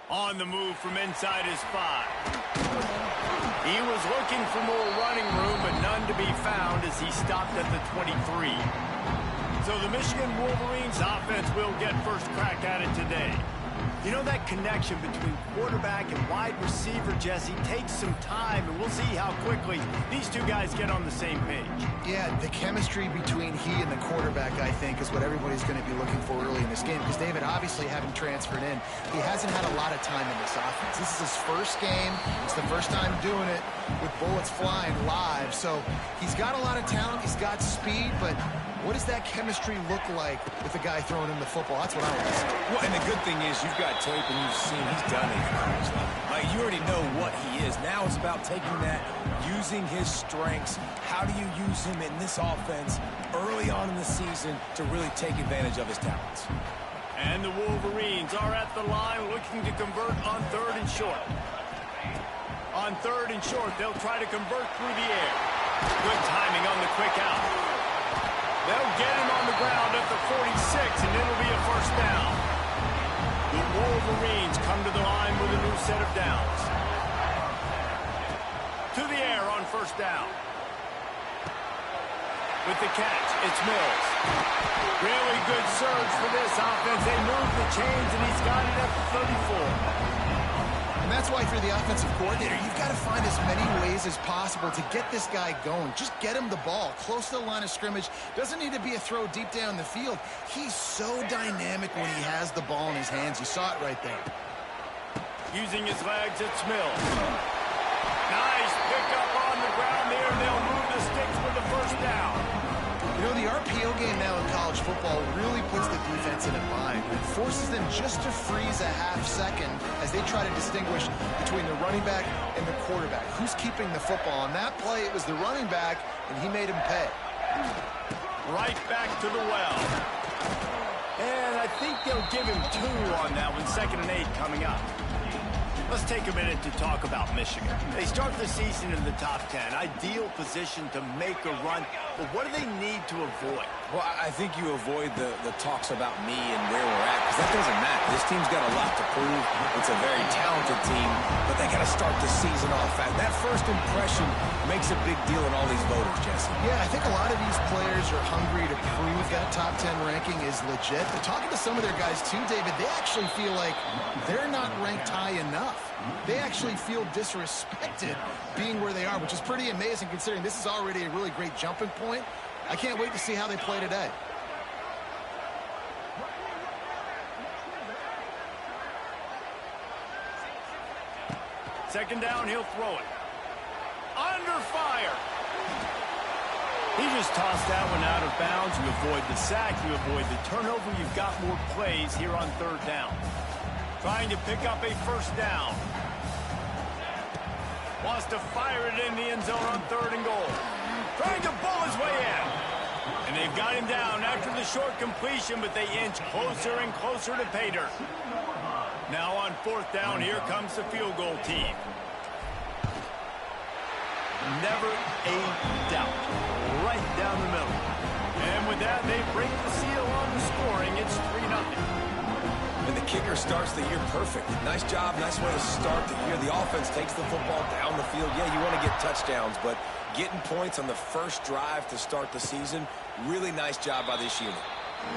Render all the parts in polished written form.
On the move from inside his 5. He was looking for more running room, but none to be found as he stopped at the 23. So the Michigan Wolverines offense will get first crack at it today. You know, that connection between quarterback and wide receiver, Jesse, takes some time, and we'll see how quickly these two guys get on the same page. Yeah, the chemistry between he and the quarterback, I think, is what everybody's going to be looking for early in this game. Because David, obviously, having transferred in, he hasn't had a lot of time in this offense. This is his first game. It's the first time doing it with bullets flying live. So he's got a lot of talent. He's got speed, but what does that chemistry look like with the guy throwing him the football? That's what I want to see. Well, and the good thing is you've got tape and you've seen he's done it at the college level. You already know what he is. Now it's about taking that, using his strengths. How do you use him in this offense early on in the season to really take advantage of his talents? And the Wolverines are at the line looking to convert on 3rd and short. On 3rd and short, they'll try to convert through the air. Good timing on the quick out. They'll get him on the ground at the 46, and it'll be a first down. The Wolverines come to the line with a new set of downs. To the air on first down. With the catch, it's Mills. Really good surge for this offense. They move the chains, and he's got it at the 34. And that's why, if you're the offensive coordinator, you've got to find as many ways as possible to get this guy going. Just get him the ball close to the line of scrimmage. Doesn't need to be a throw deep down the field. He's so dynamic when he has the ball in his hands. You saw it right there. Using his legs, it's Mills. Nice pickup on the ground there. They'll move the sticks for the first down. You know, the RPO game now in college football really puts the defense in a bind. It forces them just to freeze a half second as they try to distinguish between the running back and the quarterback. Who's keeping the football? On that play, it was the running back, and he made him pay. Right back to the well. And I think they'll give him 2 on that one. 2nd and 8 coming up. Let's take a minute to talk about Michigan. They start the season in the top 10. Ideal position to make a run. But what do they need to avoid? Well, I think you avoid the talks about me and where we're at, because that doesn't matter. This team's got a lot to prove. It's a very talented team, but they got to start the season off fast. That first impression makes a big deal in all these voters, Jesse. Yeah, I think a lot of these players are hungry to prove that top 10 ranking is legit. But talking to some of their guys too, David, they actually feel like they're not ranked high enough. They actually feel disrespected being where they are, which is pretty amazing considering this is already a really great jumping point. I can't wait to see how they play today. Second down, he'll throw it. Under fire. He just tossed that one out of bounds. You avoid the sack, you avoid the turnover. You've got more plays here on 3rd down. Trying to pick up a first down. Wants to fire it in the end zone on 3rd and goal. Trying to bull his way in. And they've got him down after the short completion, but they inch closer and closer to pay dirt. Now on 4th down, here comes the field goal team. Never a doubt. Right down the middle. And with that, they break the seal on the scoring. It's 3-0. And the kicker starts the year perfect. Nice job, nice way to start the year. The offense takes the football down the field. Yeah, you want to get touchdowns, but getting points on the first drive to start the season, really nice job by this unit.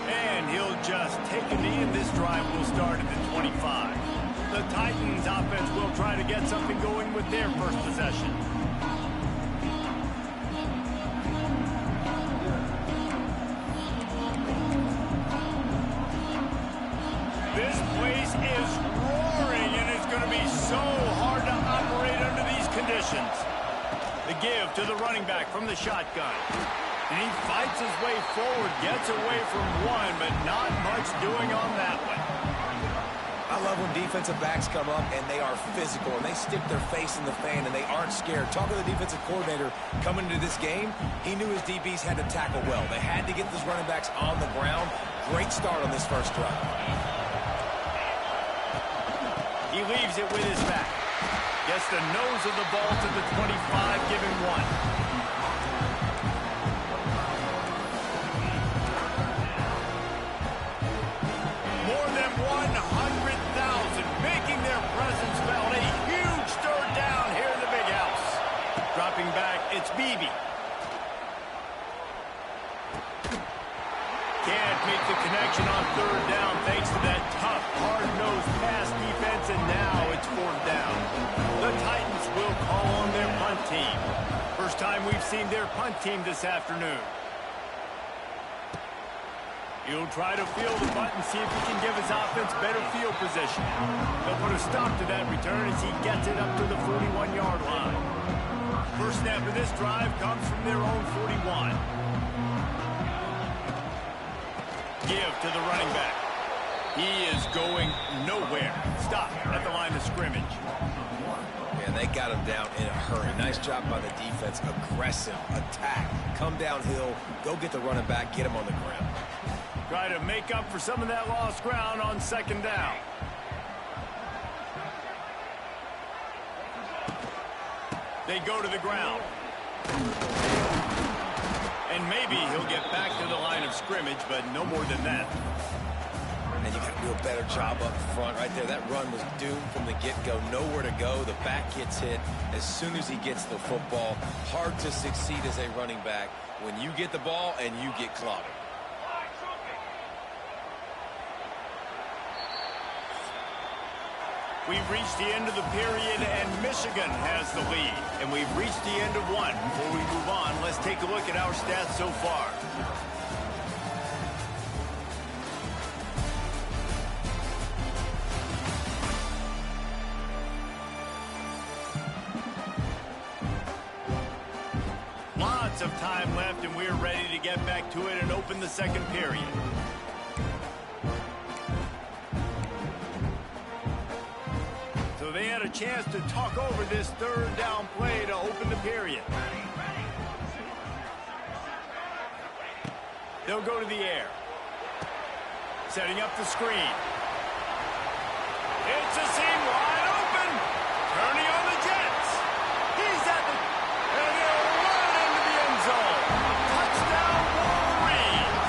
And he'll just take a knee, and this drive will start at the 25. The Titans offense will try to get something going with their first possession. This place is roaring, and it's going to be so hard to operate under these conditions. The give to the running back from the shotgun. And he fights his way forward, gets away from one, but not much doing on that one. I love when defensive backs come up and they are physical and they stick their face in the fan and they aren't scared. Talking to the defensive coordinator coming into this game, he knew his DBs had to tackle well. They had to get those running backs on the ground. Great start on this first drive. He leaves it with his back. Gets the nose of the ball to the 25, giving 1. More than 100,000 making their time we've seen their punt team this afternoon. He'll try to field the punt and see if he can give his offense better field position. They'll put a stop to that return as he gets it up to the 41-yard line. First snap of this drive comes from their own 41. Give to the running back. He is going nowhere. Stop at the line of scrimmage. Yeah, they got him down in a hurry. Nice job by the defense. Aggressive attack. Come downhill. Go get the running back. Get him on the ground. Try to make up for some of that lost ground on second down. They go to the ground. And maybe he'll get back to the line of scrimmage, but no more than that. And you got to do a better job up front right there. That run was doomed from the get-go. Nowhere to go. The back gets hit as soon as he gets the football. Hard to succeed as a running back when you get the ball and you get clobbered. We've reached the end of the period, and Michigan has the lead. And we've reached the end of one. Before we move on, let's take a look at our stats so far. Lots of time left, and we're ready to get back to it and open the second period. So they had a chance to talk over this third down play to open the period. They'll go to the air. Setting up the screen. It's a seam wide open. Turning on the Jets. He's at the... And he'll run into the end zone. Touchdown, Wolverines.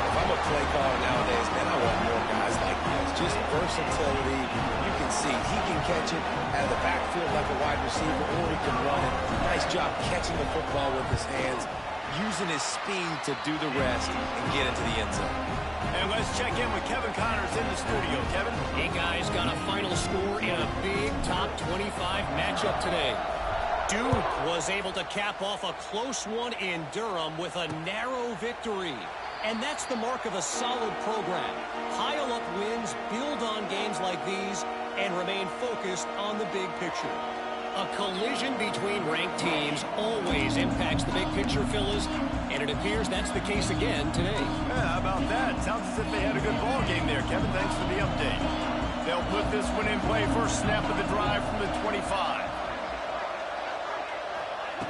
If I'm a play caller nowadays, man, I want more guys like this. Just versatility. You can see he can catch it out of the backfield like a wide receiver, or he can run it. Nice job catching the football with his hands, using his speed to do the rest and get into the end zone. And let's check in with Kevin Connors in the studio. Kevin? Hey, guys, got a final score in a big top 25 matchup today. Duke was able to cap off a close one in Durham with a narrow victory. And that's the mark of a solid program. Pile up wins, build on games like these, and remain focused on the big picture. A collision between ranked teams always impacts the big picture, Phyllis, and it appears that's the case again today. Yeah, how about that? Sounds as if they had a good ball game there, Kevin. Thanks for the update. They'll put this one in play. First snap of the drive from the 25.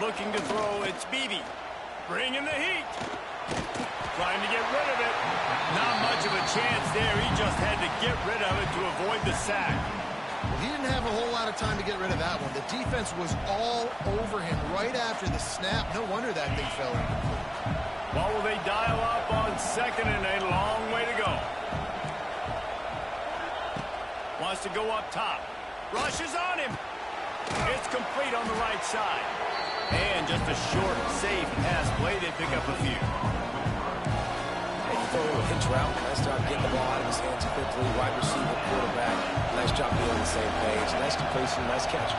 Looking to throw, it's Beebe. Bringing the heat. Trying to get rid of it. Not much of a chance there. He just had to get rid of it to avoid the sack. Well, he didn't have a whole lot of time to get rid of that one. The defense was all over him right after the snap. No wonder that thing fell incomplete. Well, will they dial up on second and a long way to go? Wants to go up top. Rushes on him. It's complete on the right side. And just a short, safe pass play. They pick up a few. And you throw a little hitch route. Nice job getting the ball out of his hands quickly. Wide receiver, quarterback. Nice job being on the same page. Nice completion, nice catch.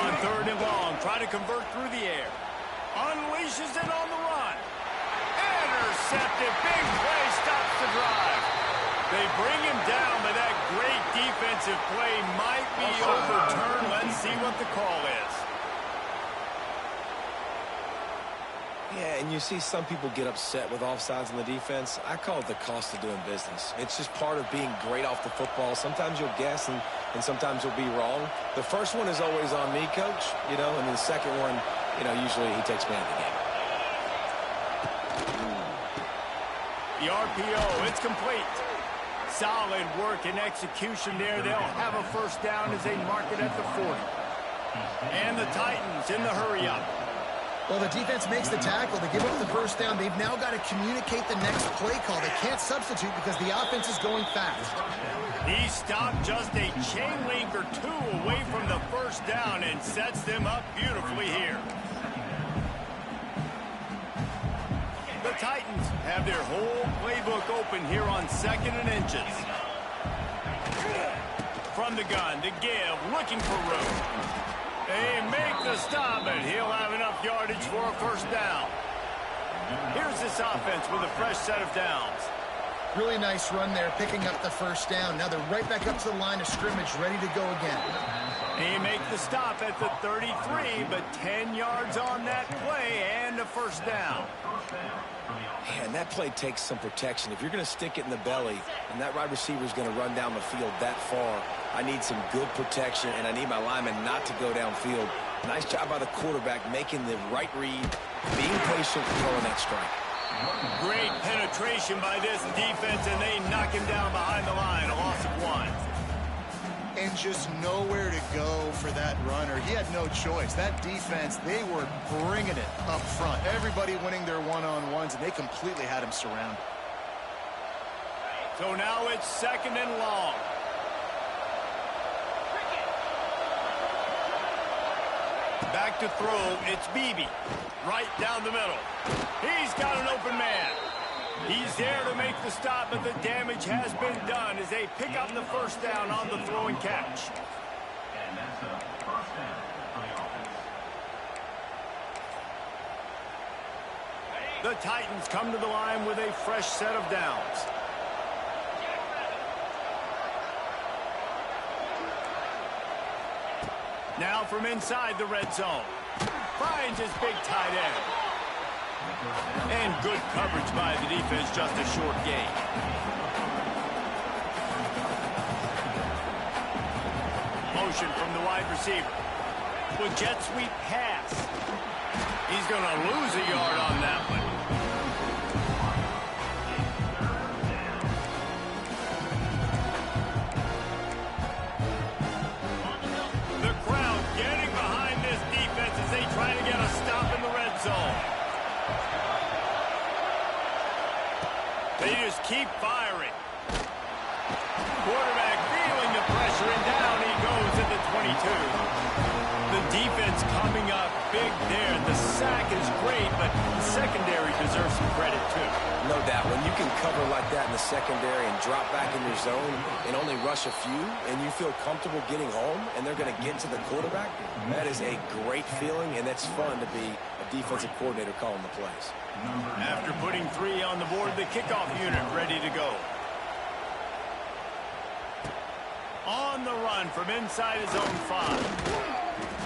On third and long, try to convert through the air. Unleashes it on the run. Intercepted. Big play stops the drive. They bring him down, but that great defensive play might be overturned. Let's see what the call is. Yeah, and you see some people get upset with offsides on the defense. I call it the cost of doing business. It's just part of being great off the football. Sometimes you'll guess, and sometimes you'll be wrong. The first one is always on me, Coach, and then the second one, usually he takes me out of the game. The RPO, it's complete. Solid work and execution there. They'll have a first down as they mark it at the 40. And the Titans in the hurry-up. Well, the defense makes the tackle. They give up the first down. They've now got to communicate the next play call. They can't substitute because the offense is going fast. He stopped just a chain link or two away from the first down and sets them up beautifully here. The Titans have their whole playbook open here on second and inches. From the gun, the give, looking for room. They make the stop, and he'll have enough yardage for a first down. Here's this offense with a fresh set of downs. Really nice run there, picking up the first down. Now they're right back up to the line of scrimmage, ready to go again. They make the stop at the 33, but 10 yards on that play and a first down. Man, that play takes some protection. If you're going to stick it in the belly and that wide receiver is going to run down the field that far, I need some good protection, and I need my lineman not to go downfield. Nice job by the quarterback making the right read, being patient, throwing that strike. Great penetration by this defense, and they knock him down behind the line. A loss of 1. And just nowhere to go for that runner. He had no choice. That defense, they were bringing it up front. Everybody winning their one-on-ones, and they completely had him surrounded. So now it's 2nd and long. Back to throw, it's Beebe. Right down the middle. He's got an open man. He's there to make the stop, but the damage has been done as they pick up the first down on the throw and catch. The Titans come to the line with a fresh set of downs. Now from inside the red zone. Finds his big tight end. And good coverage by the defense, just a short gain. Motion from the wide receiver. With jet sweep pass. He's going to lose a yard on that one. The crowd getting behind this defense as they try to get a stop in the red zone. They just keep firing. Quarterback feeling the pressure, and down he goes at the 22. The defense coming up big there. The sack is great, but the secondary deserves some credit too. No doubt. When you can cover like that in the secondary and drop back in your zone and only rush a few, and you feel comfortable getting home, and they're going to get to the quarterback, that is a great feeling, and it's fun to be a defensive coordinator calling the plays. After putting 3 on the board, the kickoff unit ready to go. On the run from inside his own 5.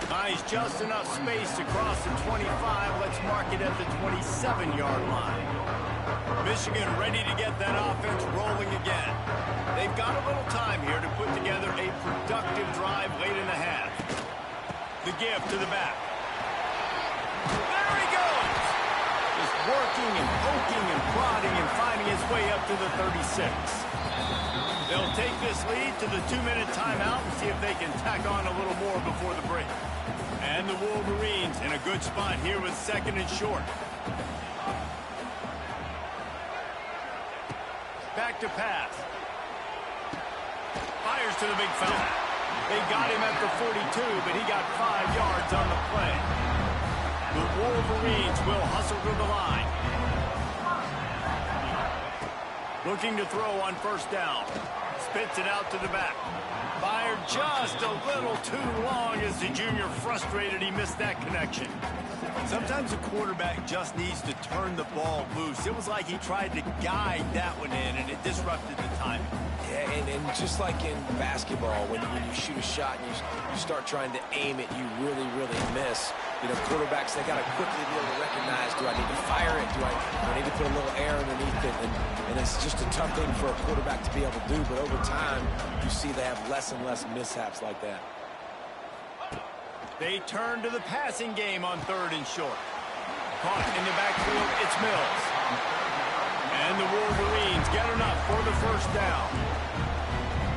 Buys just enough space to cross the 25. Let's mark it at the 27-yard line. Michigan ready to get that offense rolling again. They've got a little time here to put together a productive drive late in the half. The give to the back. There he goes! Just working and poking and prodding and finding his way up to the 36. They'll take this lead to the 2-minute timeout and see if they can tack on a little more before the break. And the Wolverines in a good spot here with 2nd and short. Back to pass. Fires to the big fella. They got him at the 42, but he got 5 yards on the play. The Wolverines will hustle to the line. Looking to throw on first down. Spits it out to the back. Fired just a little too long as the junior frustrated he missed that connection. Sometimes a quarterback just needs to turn the ball loose. It was like he tried to guide that one in, and it disrupted the timing. Yeah, and just like in basketball, when you shoot a shot and you start trying to aim it, you really, really miss. You know, quarterbacks, they got to quickly be able to recognize, do I need to fire it? Do I need to put a little air underneath it? And it's just a tough thing for a quarterback to be able to do. But over time, you see they have less and less mishaps like that. They turn to the passing game on 3rd and short. Caught in the backfield, it's Mills. And the Wolverines get enough for the first down.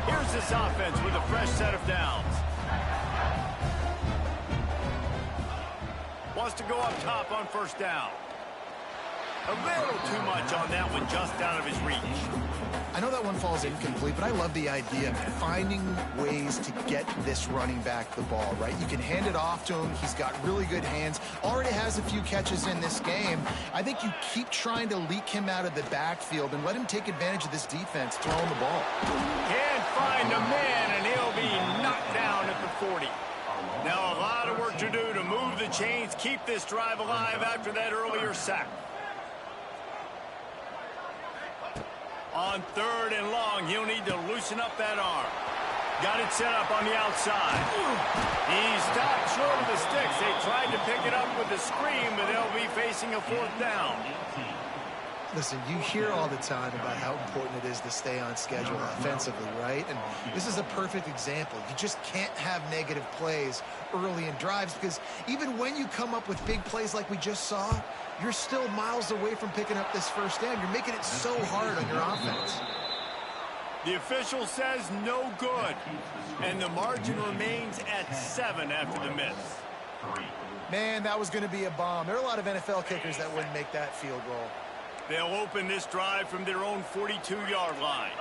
Here's this offense with a fresh set of downs. Wants to go up top on first down. A little too much on that one, just out of his reach. I know that one falls incomplete, but I love the idea of finding ways to get this running back the ball, right? You can hand it off to him. He's got really good hands. Already has a few catches in this game. I think you keep trying to leak him out of the backfield and let him take advantage of this defense throwing the ball. Can't find a man, and he'll be knocked down at the 40. Now a lot of work keep this drive alive after that earlier sack. On 3rd and long, he'll need to loosen up that arm. Got it set up on the outside. He stopped short of the sticks. They tried to pick it up with the screen, but they'll be facing a 4th down. Listen, you hear all the time about how important it is to stay on schedule offensively, right? And this is a perfect example. You just can't have negative plays early in drives because even when you come up with big plays like we just saw, you're still miles away from picking up this first down. You're making it so hard on your offense. The official says no good, and the margin remains at 7 after the miss. Man, that was going to be a bomb. There are a lot of NFL kickers that wouldn't make that field goal. They'll open this drive from their own 42-yard line.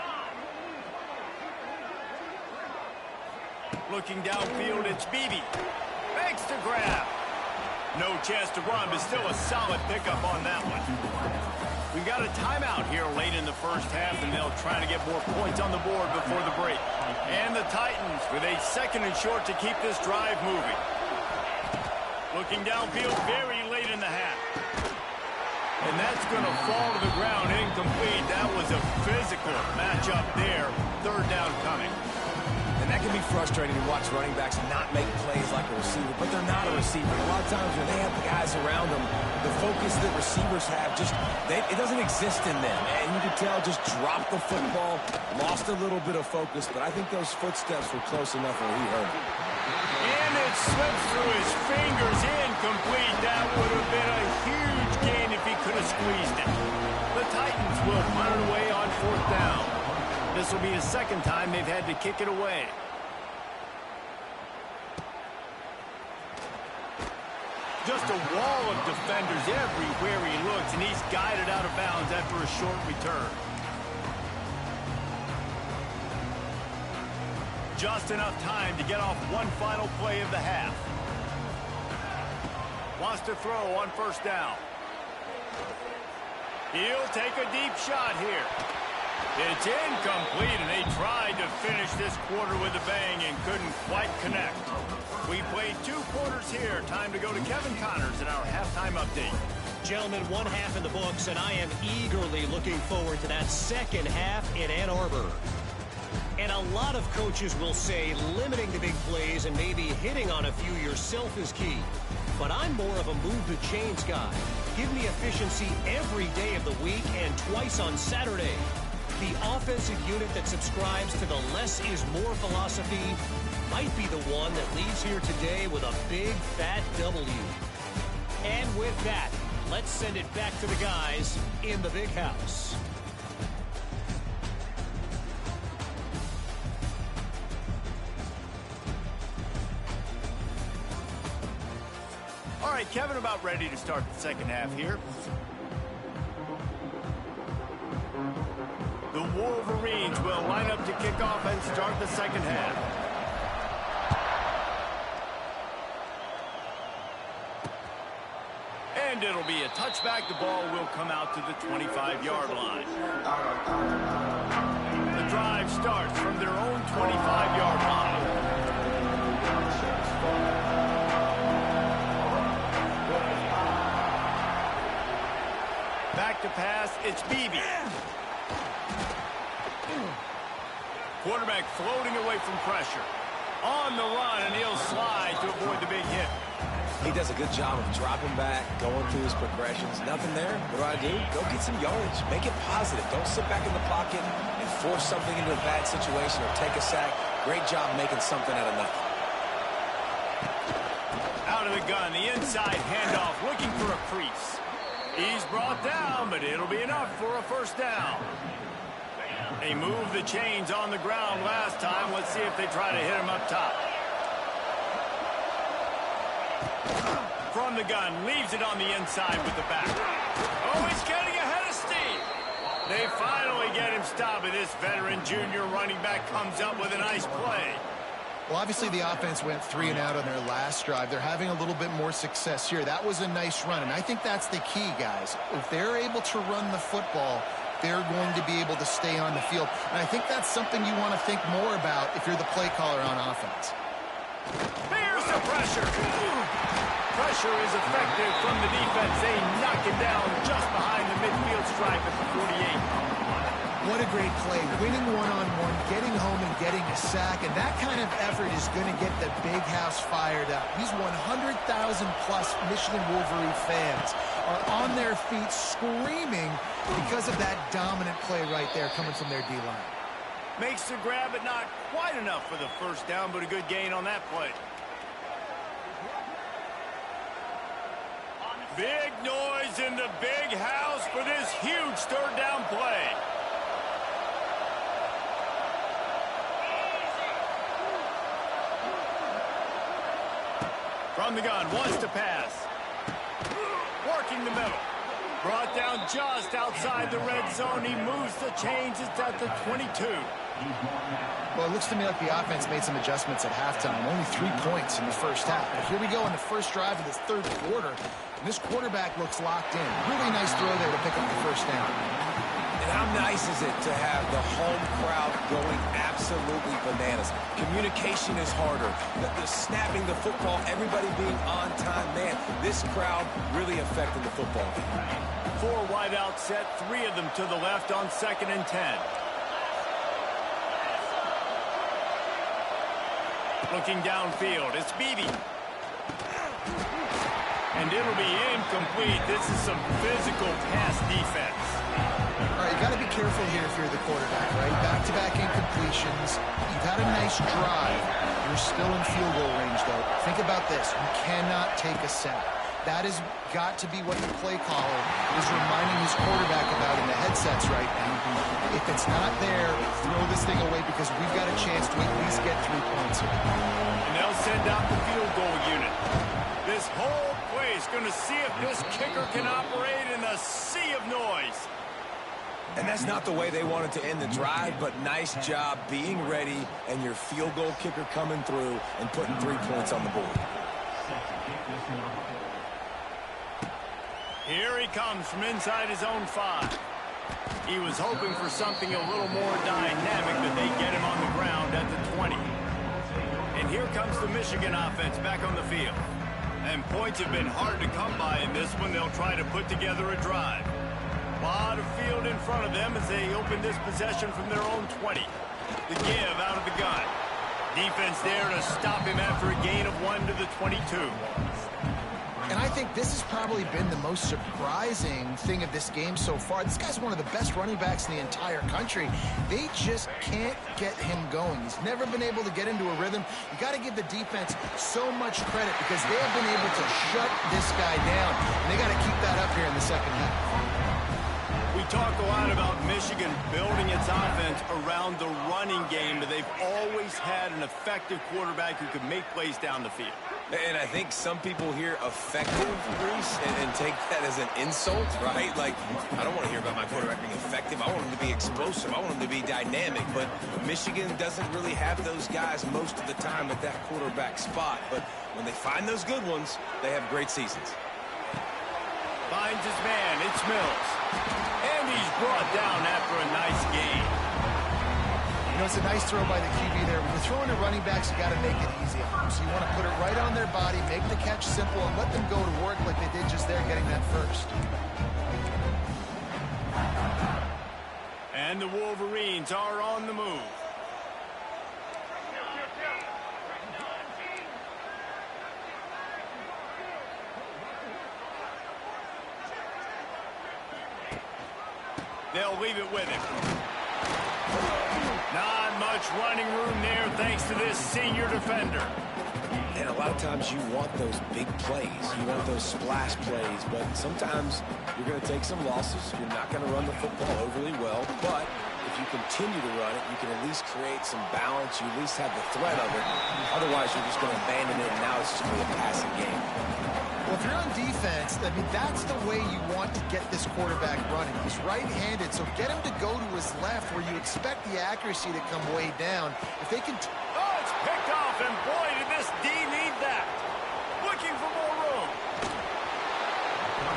Looking downfield, it's Beebe. Makes the grab. No chance to run, but still a solid pickup on that one. We've got a timeout here late in the first half, and they'll try to get more points on the board before the break. And the Titans with a 2nd and short to keep this drive moving. Looking downfield very late in the half. And that's going to fall to the ground incomplete. That was a physical matchup there. 3rd down coming. And that can be frustrating to watch running backs not make plays like a receiver, but they're not a receiver. A lot of times when they have the guys around them, the focus that receivers have it doesn't exist in them. And you can tell just dropped the football, lost a little bit of focus, but I think those footsteps were close enough where he heard it. And it slips through his fingers, incomplete. That would have been a huge gain if he could have squeezed it. The Titans will punt it away on 4th down. This will be the 2nd time they've had to kick it away. Just a wall of defenders everywhere he looks, and he's guided out of bounds after a short return. Just enough time to get off one final play of the half. Wants to throw on 1st down. He'll take a deep shot here. It's incomplete, and they tried to finish this quarter with a bang and couldn't quite connect. We played 2 quarters here. Time to go to Kevin Connors in our halftime update. Gentlemen, 1 half in the books, and I am eagerly looking forward to that 2nd half in Ann Arbor. And a lot of coaches will say limiting the big plays and maybe hitting on a few yourself is key. But I'm more of a move the chains guy. Give me efficiency every day of the week and twice on Saturday. The offensive unit that subscribes to the less is more philosophy might be the one that leaves here today with a big fat W. And with that, let's send it back to the guys in the big house. All right, Kevin, about ready to start the 2nd half here. The Wolverines will line up to kick off and start the 2nd half. And it'll be a touchback. The ball will come out to the 25-yard line. The drive starts from their own 25-yard line. Back to pass, it's Beebe. Quarterback floating away from pressure. On the run, and he'll slide to avoid the big hit. He does a good job of dropping back, going through his progressions. Nothing there. What do? Go get some yardage. Make it positive. Don't sit back in the pocket and force something into a bad situation or take a sack. Great job making something out of nothing. Out of the gun, the inside handoff, looking for a crease. He's brought down, but it'll be enough for a 1st down. They moved the chains on the ground last time. Let's see if they try to hit him up top. From the gun, leaves it on the inside with the back. Oh, he's getting ahead of steam. They finally get him stopped, and this veteran junior running back comes up with a nice play. Well, obviously the offense went 3 and out on their last drive. They're having a little bit more success here. That was a nice run, and I think that's the key, guys. If they're able to run the football, they're going to be able to stay on the field. And I think that's something you want to think more about if you're the play caller on offense. Here's the pressure. pressure is effective from the defense. They knock it down just behind the midfield stripe at the 48. What a great play. Winning one-on-one, getting home and getting a sack, and that kind of effort is going to get the big house fired up. These 100,000-plus Michigan Wolverine fans are on their feet screaming because of that dominant play right there coming from their D-line. Makes the grab, but not quite enough for the first down, but a good gain on that play. Big noise in the big house for this huge third down play. From the gun, wants to pass. Working the middle. Brought down just outside the red zone. He moves the chains. It's at the 22. Well, it looks to me like the offense made some adjustments at halftime. Only 3 points in the first half. But here we go in the first drive of this third quarter. And this quarterback looks locked in. Really nice throw there to pick up the first down. And how nice is it to have the home crowd going absolutely bananas? Communication is harder. The snapping the football, everybody being on time. Man, this crowd really affected the football game. 4 wide out set, 3 of them to the left on 2nd and 10. Looking downfield, it's Beebe. And it'll be incomplete. This is some physical pass defense. All right, you got to be careful here if you're the quarterback, right? Back-to-back incompletions. You've had a nice drive. You're still in field goal range, though. Think about this. You cannot take a sack. That has got to be what the play caller is reminding his quarterback about in the headsets right now. If it's not there, throw this thing away because we've got a chance to at least get 3 points here. And they'll send out the field goal unit. This whole play is going to see if this kicker can operate in a sea of noise. And that's not the way they wanted to end the drive, but nice job being ready and your field goal kicker coming through and putting 3 points on the board. Here he comes from inside his own 5. He was hoping for something a little more dynamic, but they get him on the ground at the 20. And here comes the Michigan offense back on the field. And points have been hard to come by in this one. They'll try to put together a drive. A lot of field in front of them as they open this possession from their own 20. The give out of the gun. Defense there to stop him after a gain of 1 to the 22. And I think this has probably been the most surprising thing of this game so far. This guy's one of the best running backs in the entire country. They just can't get him going. He's never been able to get into a rhythm. You got to give the defense so much credit because they have been able to shut this guy down. And they got to keep that up here in the second half. We talk a lot about Michigan building its offense around the running game, but they've always had an effective quarterback who could make plays down the field. And I think some people hear effective, Reese, and take that as an insult, right? Like, I don't want to hear about my quarterback being effective. I want him to be explosive. I want him to be dynamic. But Michigan doesn't really have those guys most of the time at that quarterback spot. But when they find those good ones, they have great seasons. Finds his man. It's Mills. And he's brought down after a nice gain. You know, it's a nice throw by the QB there. When you're throwing to running backs, you got to make it easy on them. So you want to put it right on their body, make the catch simple, and let them go to work like they did just there getting that first. And the Wolverines are on the move. They'll leave it with him. Not much running room there thanks to this senior defender. And a lot of times you want those big plays. You want those splash plays. But sometimes you're going to take some losses. You're not going to run the football overly well. But if you continue to run it, you can at least create some balance. You at least have the threat of it. Otherwise, you're just going to abandon it, and now it's just going to be a passing game. Well, if you're on defense, I mean, that's the way you want to get this quarterback running. He's right-handed, so get him to go to his left where you expect the accuracy to come way down. If they can... Oh, it's picked off, and boy, did this D need that. Looking for more room.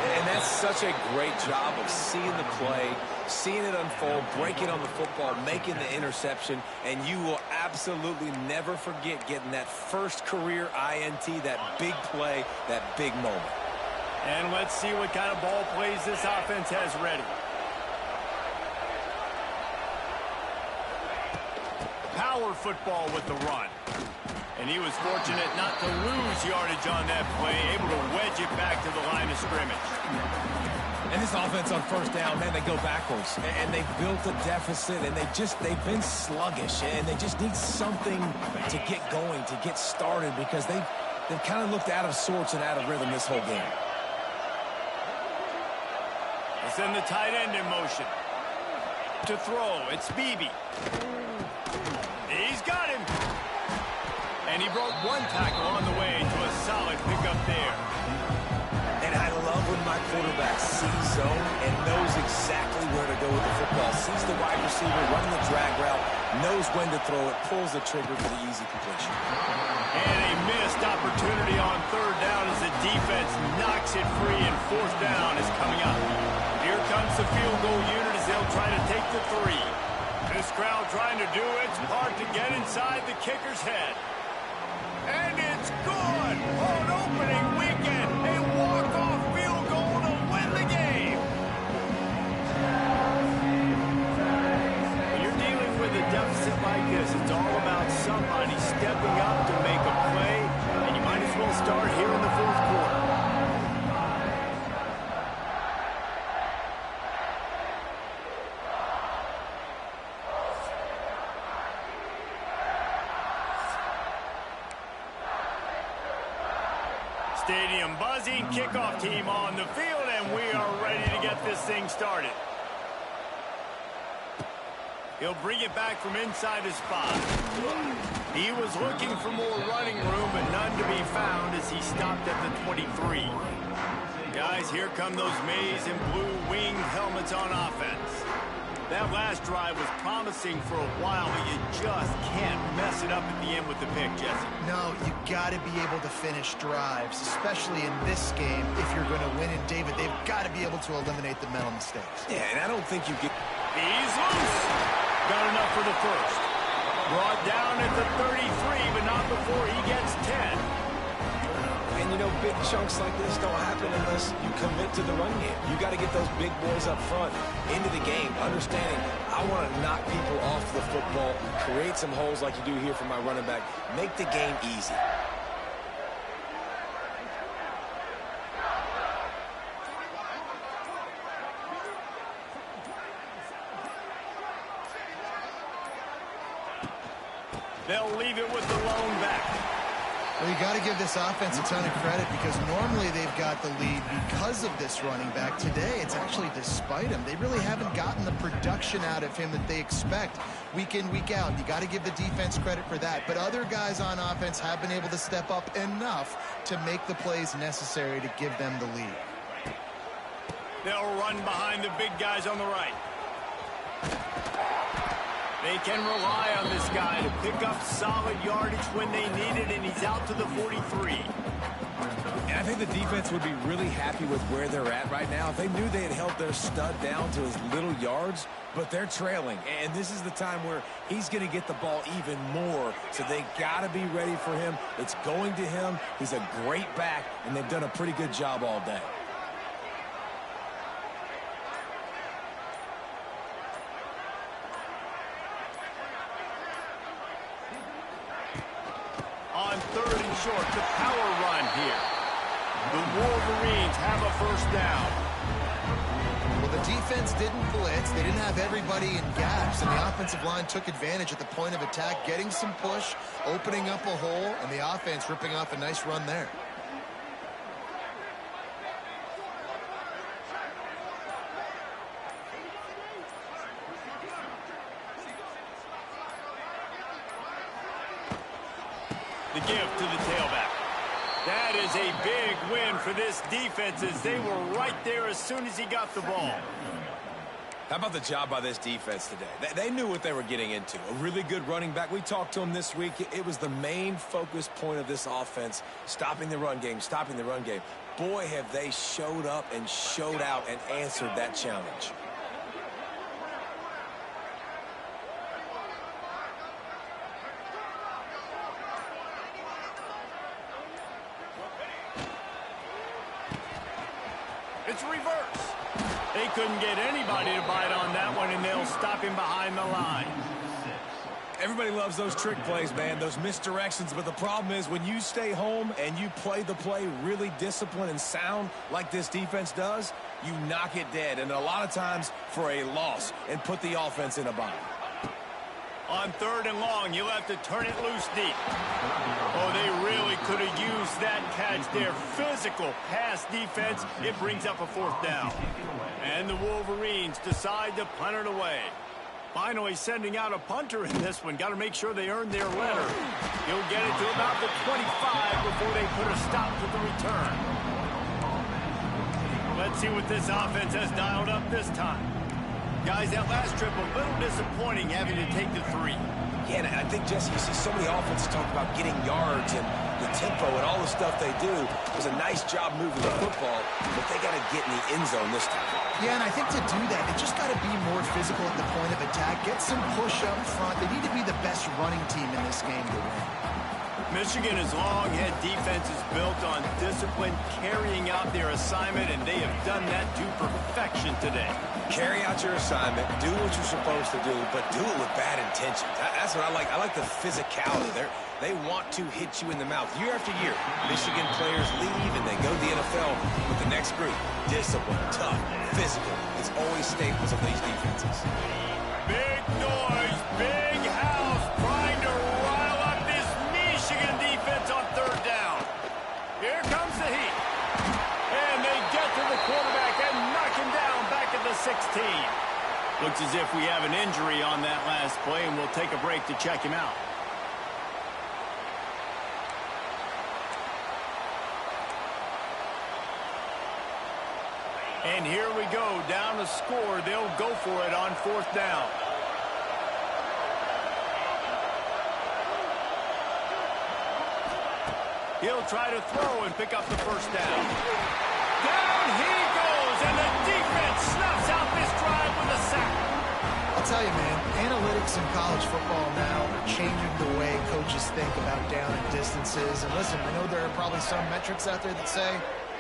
And that's such a great job of seeing the play, seeing it unfold, breaking on the football, making the interception, and you will absolutely never forget getting that first career INT, that big play, that big moment. And let's see what kind of ball plays this offense has ready. Power football with the run. And he was fortunate not to lose yardage on that play, able to wedge it back to the line of scrimmage. And this offense on first down, man, they go backwards. And they built a deficit, and they've been sluggish. And they just need something to get going, to get started, because they've kind of looked out of sorts and out of rhythm this whole game. They send the tight end in motion. To throw, it's Beebe. He's got him. And he broke one tackle on the way to a solid pickup there. And I love when my quarterback sees zone and knows exactly where to go with the football. Sees the wide receiver running the drag route, knows when to throw it, pulls the trigger for the easy completion. And a missed opportunity on third down as the defense knocks it free, and fourth down is coming up. Here comes the field goal unit as they'll try to take the 3. This crowd trying to do its part to get inside the kicker's head. And it's good on opening weekend. A walk-off field goal to win the game. When you're dealing with a deficit like this, it's all about somebody stepping up to make a play, and you might as well start here in the fourth quarter. Stadium buzzing, kickoff team on the field, and we are ready to get this thing started. He'll bring it back from inside his spot. He was looking for more running room, but none to be found as he stopped at the 23. Guys, here come those maize and blue winged helmets on offense. That last drive was promising for a while, but you just can't mess it up at the end with the pick, Jesse. No, you got to be able to finish drives, especially in this game. If you're going to win, and David, they've got to be able to eliminate the mental mistakes. Yeah, and I don't think you get... He's loose. Got enough for the first. Brought down at the 33, but not before he gets 10. And, you know, big chunks like this don't happen unless you commit to the run game. You got to get those big boys up front into the game, understanding I want to knock people off the football, create some holes like you do here for my running back, make the game easy. They'll leave it with the lone back. Well, you got to give this offense a ton of credit because normally they've got the lead because of this running back. Today, it's actually despite him. They really haven't gotten the production out of him that they expect week in, week out. You got to give the defense credit for that. But other guys on offense have been able to step up enough to make the plays necessary to give them the lead. They'll run behind the big guys on the right. They can rely on this guy to pick up solid yardage when they need it, and he's out to the 43. And I think the defense would be really happy with where they're at right now. If they knew they had held their stud down to his little yards, but they're trailing. And this is the time where he's going to get the ball even more, so they got to be ready for him. It's going to him. He's a great back, and they've done a pretty good job all day. On third and short, the power run here. The Wolverines have a first down. Well, the defense didn't blitz. They didn't have everybody in gaps, and the offensive line took advantage at the point of attack, getting some push, opening up a hole, and the offense ripping off a nice run there. The give to the tailback. That is a big win for this defense as they were right there as soon as he got the ball. How about the job by this defense today? They knew what they were getting into. A really good running back. We talked to him this week. It was the main focus point of this offense, stopping the run game, stopping the run game. Boy, have they showed up and showed out and answered that challenge. It's reverse. They couldn't get anybody to bite on that one, and they'll stop him behind the line. Everybody loves those trick plays, man, those misdirections. But the problem is when you stay home and you play the play really disciplined and sound like this defense does, you knock it dead. And a lot of times for a loss and put the offense in a bind. On 3rd and long, you'll have to turn it loose deep. Oh, they really could have used that catch there. Physical pass defense. It brings up a 4th down. And the Wolverines decide to punt it away. Finally sending out a punter in this one. Got to make sure they earn their letter. He'll get it to about the 25 before they put a stop to the return. Let's see what this offense has dialed up this time. Guys, that last trip a little disappointing having to take the 3. Yeah, and I think, Jesse, you see so many offenses talk about getting yards and the tempo and all the stuff they do. It was a nice job moving the football, but they got to get in the end zone this time. Yeah, and I think to do that, they just got to be more physical at the point of attack, get some push up front. They need to be the best running team in this game to win. Michigan has long had defenses built on discipline, carrying out their assignment, and they have done that to perfection today. Carry out your assignment, do what you're supposed to do, but do it with bad intentions. That's what I like. I like the physicality. They want to hit you in the mouth. Year after year, Michigan players leave and they go to the NFL with the next group. Discipline, tough, physical. It's always staples of these defenses. Big noise, big house, trying to rile up this Michigan defense on 3rd down. Here comes the heat. And they get to the quarterback and knock him down back at the 16. Looks as if we have an injury on that last play, and we'll take a break to check him out. And here we go, down to score. They'll go for it on 4th down. He'll try to throw and pick up the 1st down. Down he goes, and the defense snuffs out this drive with a sack. I'll tell you, man, analytics in college football now are changing the way coaches think about down and distances. And listen, I know there are probably some metrics out there that say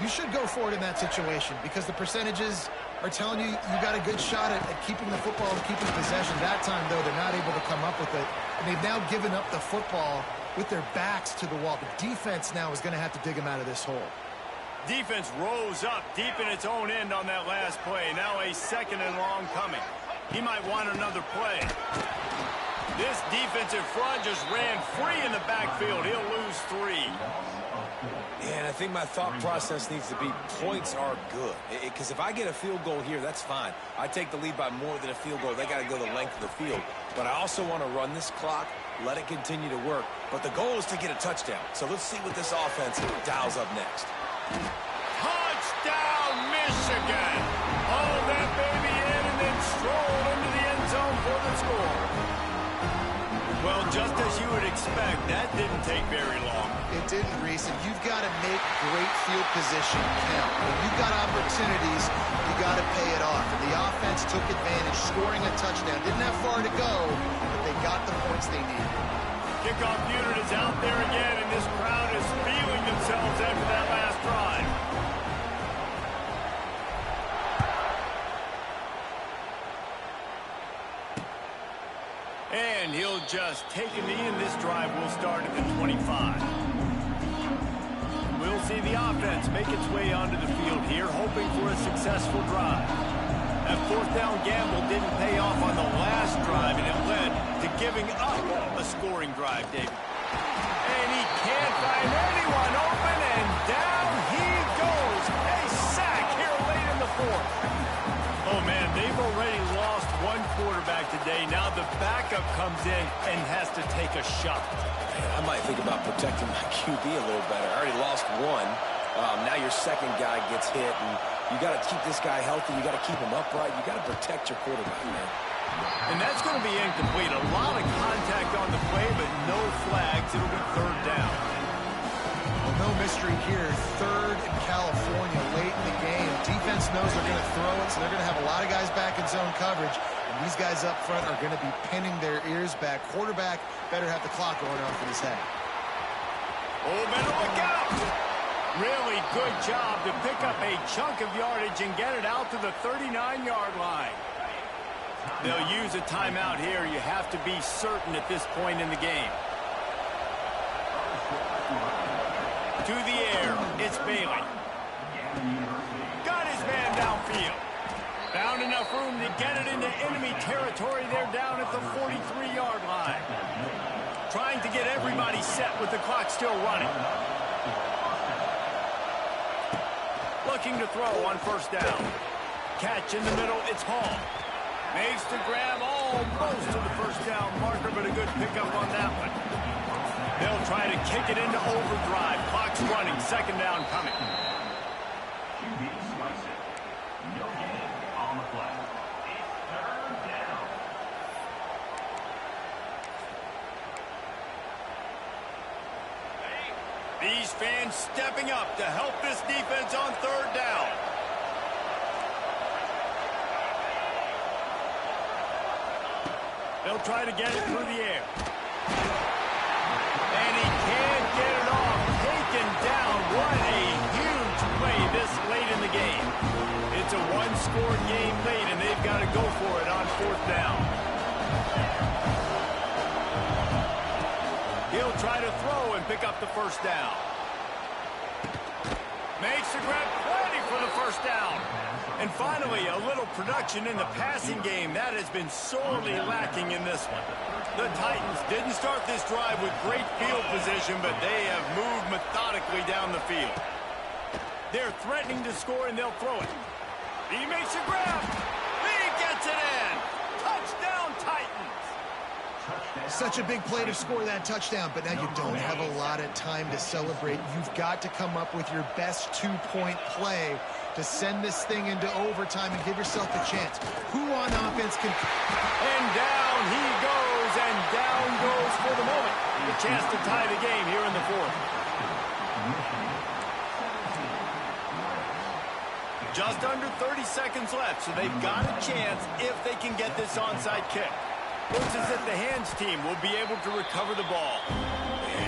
you should go for it in that situation because the percentages are telling you you got a good shot at keeping the football and keeping possession. That time, though, they're not able to come up with it. And they've now given up the football with their backs to the wall. The defense now is going to have to dig them out of this hole. Defense rose up deep in its own end on that last play. Now a 2nd and long coming. He might want another play. This defensive front just ran free in the backfield. He'll lose 3. Yeah, and I think my thought process needs to be points are good. Because if I get a field goal here, that's fine. I take the lead by more than a field goal. They got to go the length of the field. But I also want to run this clock, let it continue to work. But the goal is to get a touchdown. So let's see what this offense dials up next. Touchdown, Michigan! Hauled that baby in and then strolled into the end zone for the score. Well, just as you would expect, that didn't take very long. It didn't, Reese, and you've got to make great field position count. When you've got opportunities, you got to pay it off. And the offense took advantage, scoring a touchdown. Didn't have far to go, but they got the points they needed. Kickoff unit is out there again, and this crowd is feeling themselves after that last drive. And he'll just take a knee, and this drive will start at the 25. We'll see the offense make its way onto the field here, hoping for a successful drive. That 4th down gamble didn't pay off on the last drive, and it led to giving up a scoring drive, David. And he can't find anyone open, and down he goes. A sack here late in the 4th. Oh, man, they've already lost one quarterback today. Now the backup comes in and has to take a shot. Man, I might think about protecting my QB a little better. I already lost one. Now your second guy gets hit, and You got to keep this guy healthy. You got to keep him upright. You got to protect your quarterback, man. And that's going to be incomplete. A lot of contact on the play, but no flags. It'll be third down. Well, no mystery here. Third in California late in the game. Defense knows they're going to throw it, so they're going to have a lot of guys back in zone coverage. And these guys up front are going to be pinning their ears back. Quarterback better have the clock going off in his head. Oh, better look out. Really good job to pick up a chunk of yardage and get it out to the 39-yard line. They'll use a timeout here. You have to be certain at this point in the game. To the air, it's Bailey. Got his man downfield. Found enough room to get it into enemy territory. They're down at the 43-yard line. Trying to get everybody set with the clock still running. Looking to throw on first down. Catch in the middle, it's Hall. Makes the grab almost to the first down marker, but a good pickup on that one. They'll try to kick it into overdrive. Clock's running, second down coming. These fans stepping up to help this defense on third down. They'll try to get it through the air. And he can't get it off. Taken down. What a huge play this late in the game. It's a one-score game late, and they've got to go for it on fourth down. He'll try to throw and pick up the first down. Makes the grab, plenty for the first down. And finally, a little production in the passing game. That has been sorely lacking in this one. The Titans didn't start this drive with great field position, but they have moved methodically down the field. They're threatening to score, and they'll throw it. He makes a grab. He gets it in. Touchdown, Titans. Such a big play to score that touchdown, but now you don't have a lot of time to celebrate. You've got to come up with your best two-point play to send this thing into overtime and give yourself a chance. Who on offense can... And down he goes, and down goes for the moment. The chance to tie the game here in the fourth. Just under 30 seconds left, so they've got a chance if they can get this onside kick. Looks as if the hands team will be able to recover the ball.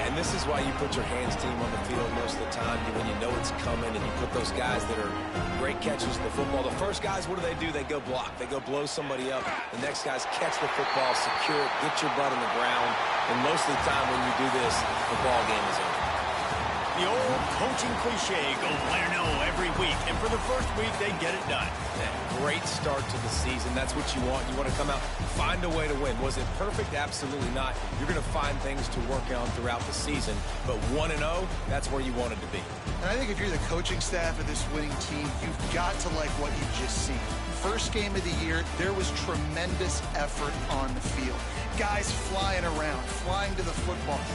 And this is why you put your hands team on the field most of the time, when you know it's coming, and you put those guys that are great catchers of the football. The first guys, what do? They go block. They go blow somebody up. The next guys catch the football, secure it, get your butt on the ground. And most of the time when you do this, the ball game is over. The old coaching cliche, go win or no every week. And for the first week, they get it done. That great start to the season. That's what you want. You want to come out, find a way to win. Was it perfect? Absolutely not. You're going to find things to work on throughout the season. But 1-0, that's where you wanted to be. And I think if you're the coaching staff of this winning team, you've got to like what you've just seen. First game of the year, there was tremendous effort on the field. Guys flying around, flying to the football.